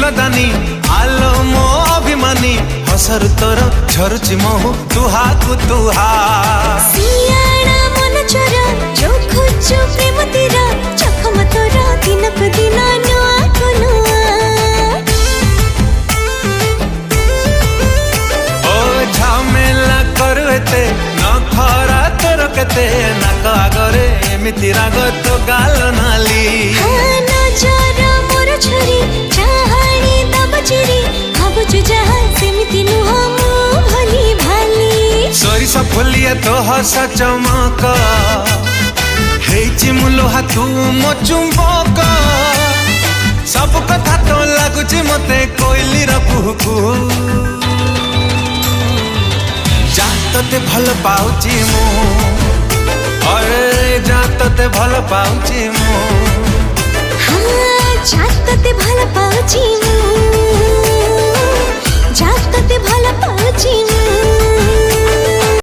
फुलदानी आलो मो अभिमानी हसर तोर झरुची महु तुहा कु तुहा सियाना मन चोरा जो खोजो प्रेम तेरा चखम तोरा दिन को दिन नुआ को नुआ ओ झमेला करवेते न खरा तोर केते नाक आगरे एमिति राग तो गाल नाली हाँ नजर मोर छुरी चाहाणी दब चिरी भाबुछु जहा सेमिति नुहा मु भली भाली सोरिस फुलिए तो हस चमक हेची मुलोहा तू मो चुंबक सब कथा तो लागुची मते कोइली र कुहू जा तते भल पाउची मु अरे जा तते भल पाउची मु हाँ जा तते भल पाउची मु।